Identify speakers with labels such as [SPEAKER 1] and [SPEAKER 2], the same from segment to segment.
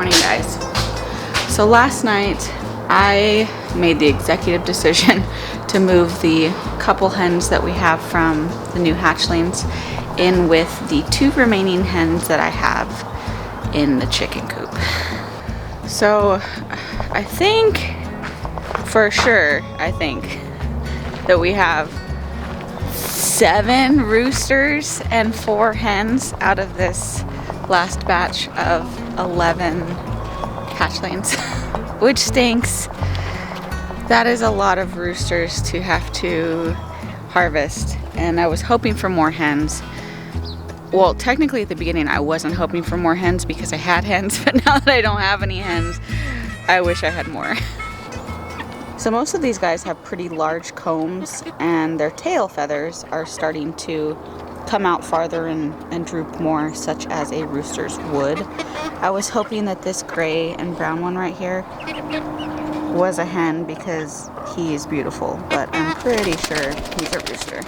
[SPEAKER 1] morning, guys. So last night I made the executive decision to move the couple hens that we have from the new hatchlings in with the 2 remaining hens that I have in the chicken coop. So I think for sure, that we have 7 roosters and 4 hens out of this last batch of 11 hatchlings, which stinks. That is a lot of roosters to have to harvest, and I was hoping for more hens. Well, technically at the beginning I wasn't hoping for more hens because I had hens, but now that I don't have any hens, I wish I had more. So most of these guys have pretty large combs, and their tail feathers are starting to come out farther and droop more, such as a rooster's would. I was hoping that this gray and brown one right here was a hen because he is beautiful, but I'm pretty sure he's a rooster.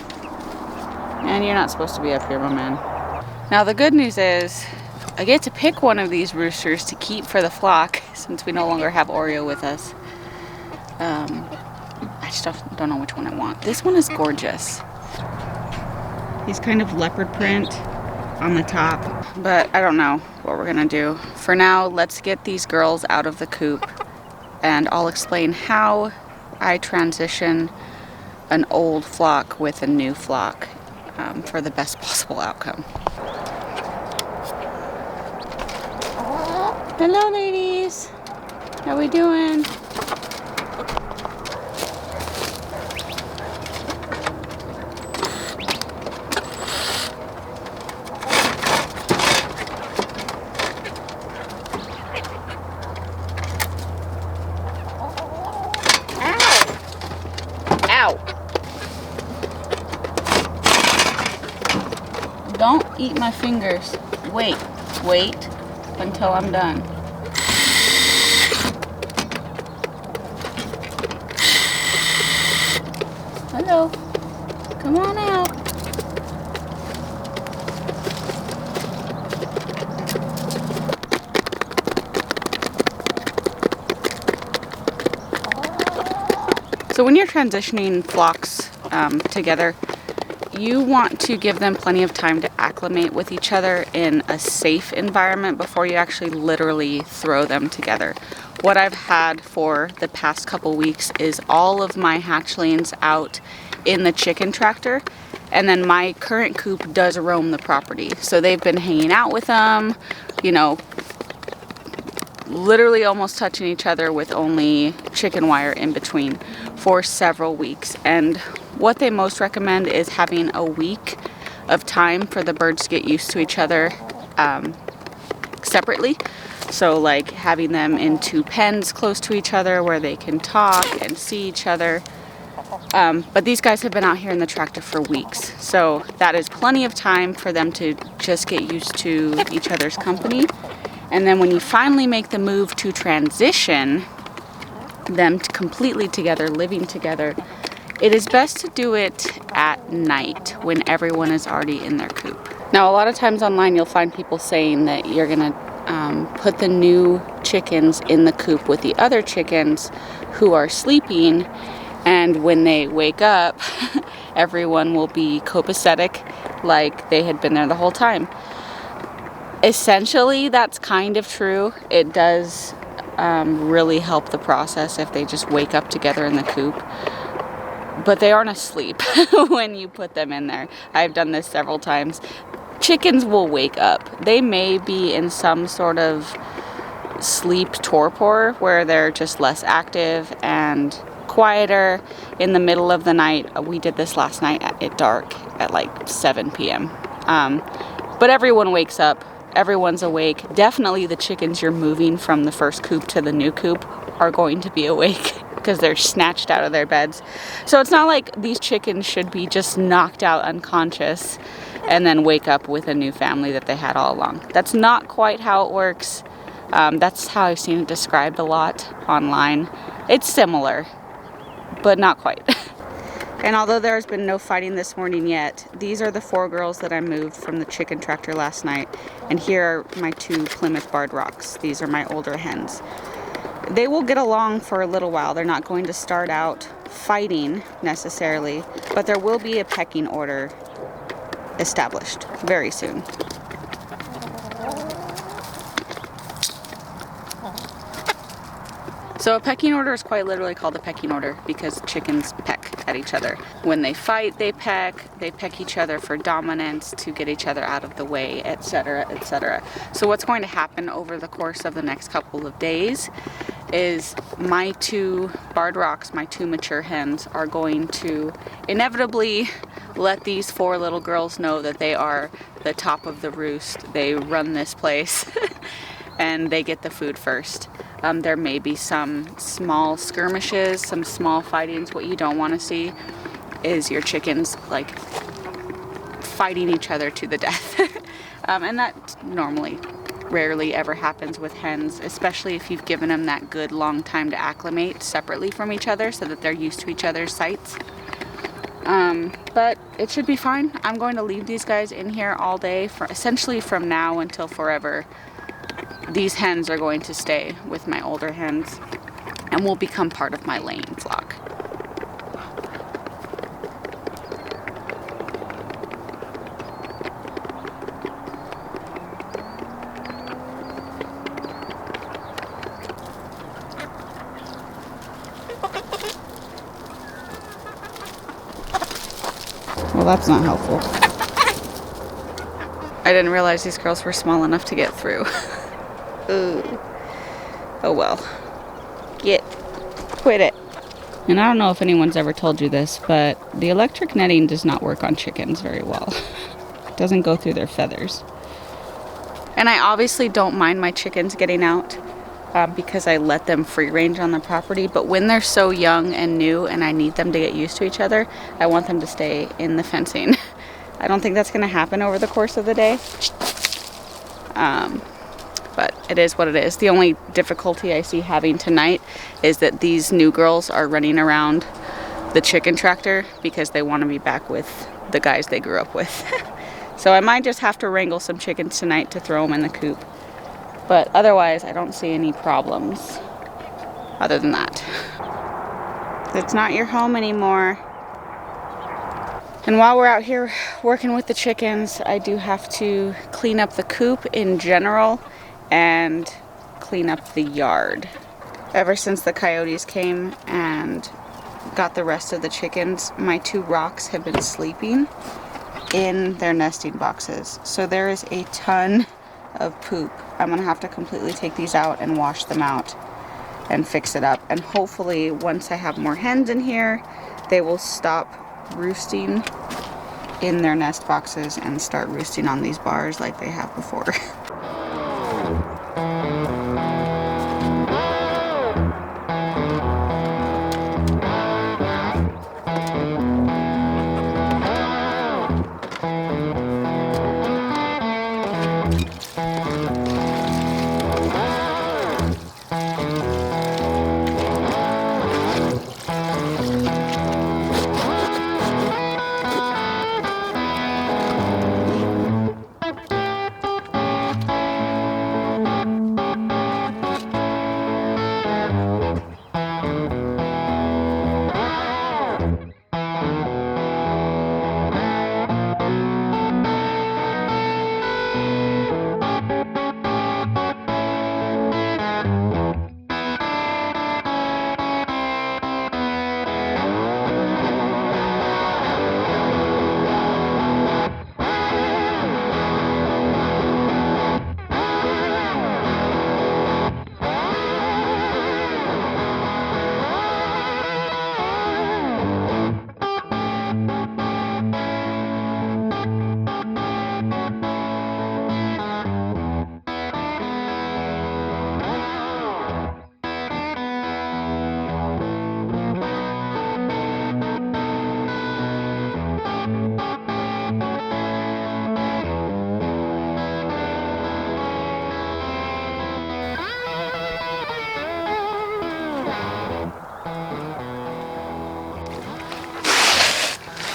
[SPEAKER 1] And you're not supposed to be up here, my man. Now the good news is I get to pick one of these roosters to keep for the flock since we no longer have Oreo with us. I just don't know which one I want. This one is gorgeous. He's kind of leopard print on the top, but I don't know what we're gonna do. For now, let's get these girls out of the coop, and I'll explain how I transition an old flock with a new flock for the best possible outcome. Hello, ladies. How we doing? Don't eat my fingers. Wait until I'm done. Hello. Come on out. So when you're transitioning flocks together, you want to give them plenty of time to acclimate with each other in a safe environment before you actually literally throw them together. What I've had for the past couple weeks is all of my hatchlings out in the chicken tractor, and then my current coop does roam the property. So they've been hanging out with them, you know, literally almost touching each other with only chicken wire in between for several weeks. And what they most recommend is having a week of time for the birds to get used to each other separately. So like having them in 2 pens close to each other where they can talk and see each other. But these guys have been out here in the tractor for weeks. So that is plenty of time for them to just get used to each other's company. And then when you finally make the move to transition them completely together, living together, it is best to do it at night when everyone is already in their coop. Now, a lot of times online you'll find people saying that you're gonna put the new chickens in the coop with the other chickens who are sleeping, and when they wake up, everyone will be copacetic like they had been there the whole time. Essentially, that's kind of true. It does really help the process if they just wake up together in the coop. But they aren't asleep when you put them in there. I've done this several times. Chickens will wake up. They may be in some sort of sleep torpor where they're just less active and quieter in the middle of the night. We did this last night at dark at like 7 p.m. But everyone wakes up. Everyone's awake. Definitely the chickens you're moving from the first coop to the new coop are going to be awake because they're snatched out of their beds. So it's not like these chickens should be just knocked out unconscious and then wake up with a new family that they had all along. That's not quite how it works. That's how I've seen it described a lot online. It's similar, but not quite. And although there's been no fighting this morning yet, these are the 4 girls that I moved from the chicken tractor last night. And here are my 2 Plymouth barred rocks. These are my older hens. They will get along for a little while. They're not going to start out fighting necessarily, but there will be a pecking order established very soon. So a pecking order is quite literally called a pecking order because chickens peck at each other. When they fight, they peck each other for dominance, to get each other out of the way, etc., etc. So what's going to happen over the course of the next couple of days is my 2 barred rocks, my 2 mature hens, are going to inevitably let these 4 little girls know that they are the top of the roost. They run this place and they get the food first. There may be some small skirmishes, some small fightings. What you don't want to see is your chickens like fighting each other to the death. And that normally rarely ever happens with hens, especially if you've given them that good long time to acclimate separately from each other so that they're used to each other's sights. But it should be fine. I'm going to leave these guys in here all day, for essentially from now until forever. These hens are going to stay with my older hens and will become part of my laying flock. Well, that's not helpful. I didn't realize these girls were small enough to get through. Ooh. Oh well. Quit it. And I don't know if anyone's ever told you this, but the electric netting does not work on chickens very well. It doesn't go through their feathers. And I obviously don't mind my chickens getting out because I let them free range on the property. But when they're so young and new and I need them to get used to each other, I want them to stay in the fencing. I don't think that's going to happen over the course of the day. But it is what it is. The only difficulty I see having tonight is that these new girls are running around the chicken tractor because they want to be back with the guys they grew up with. So I might just have to wrangle some chickens tonight to throw them in the coop. But otherwise, I don't see any problems other than that. It's not your home anymore. And while we're out here working with the chickens, I do have to clean up the coop in general and clean up the yard. Ever since the coyotes came and got the rest of the chickens, my 2 rocks have been sleeping in their nesting boxes. So there is a ton of poop. I'm gonna have to completely take these out and wash them out and fix it up. And hopefully once I have more hens in here, they will stop roosting in their nest boxes and start roosting on these bars like they have before.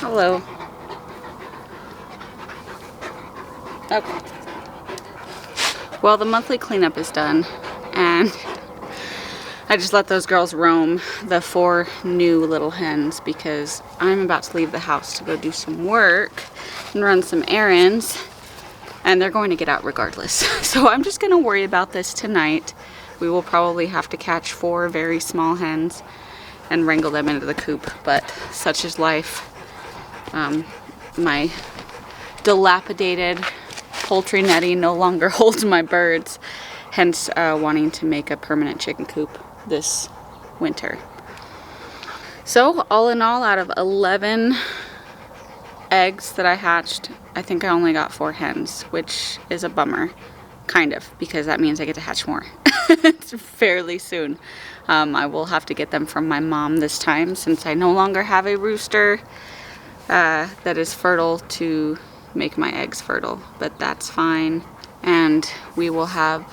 [SPEAKER 1] Hello. Okay. Well, the monthly cleanup is done, and I just let those girls roam, the 4 new little hens, because I'm about to leave the house to go do some work and run some errands, and they're going to get out regardless. So I'm just going to worry about this tonight. We will probably have to catch 4 very small hens and wrangle them into the coop, but such is life. My dilapidated poultry netting no longer holds my birds, hence wanting to make a permanent chicken coop this winter. So all in all, out of 11 eggs that I hatched, I think I only got 4 hens, which is a bummer, kind of, because that means I get to hatch more. It's fairly soon. I will have to get them from my mom this time, since I no longer have a rooster that is fertile to make my eggs fertile, but that's fine. And we will have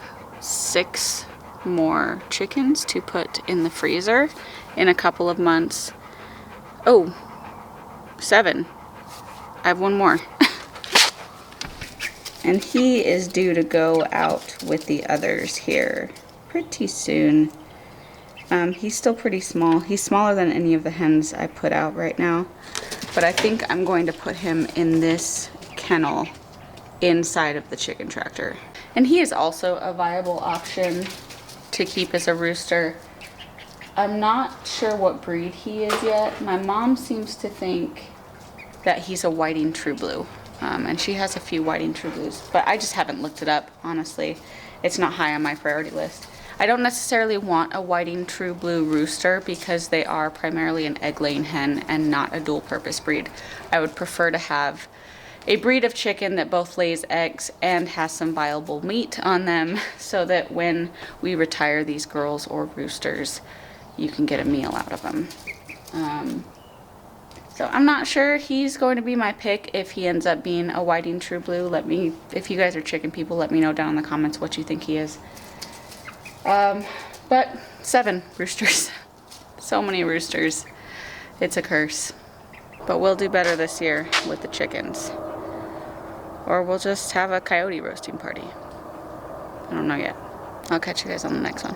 [SPEAKER 1] 6 more chickens to put in the freezer in a couple of months. Oh, 7. I have 1 more. And he is due to go out with the others here pretty soon. He's still pretty small. He's smaller than any of the hens I put out right now. But I think I'm going to put him in this kennel inside of the chicken tractor. And he is also a viable option to keep as a rooster. I'm not sure what breed he is yet. My mom seems to think that he's a whiting true blue. And she has a few whiting true blues, but I just haven't looked it up, honestly. It's not high on my priority list. I don't necessarily want a whiting true blue rooster because they are primarily an egg-laying hen and not a dual-purpose breed. I would prefer to have a breed of chicken that both lays eggs and has some viable meat on them, so that when we retire these girls or roosters, you can get a meal out of them. So I'm not sure he's going to be my pick if he ends up being a whiting true blue. If you guys are chicken people, let me know down in the comments what you think he is. But 7 roosters. So many roosters. It's a curse. But we'll do better this year with the chickens. Or we'll just have a coyote roasting party. I don't know yet. I'll catch you guys on the next one.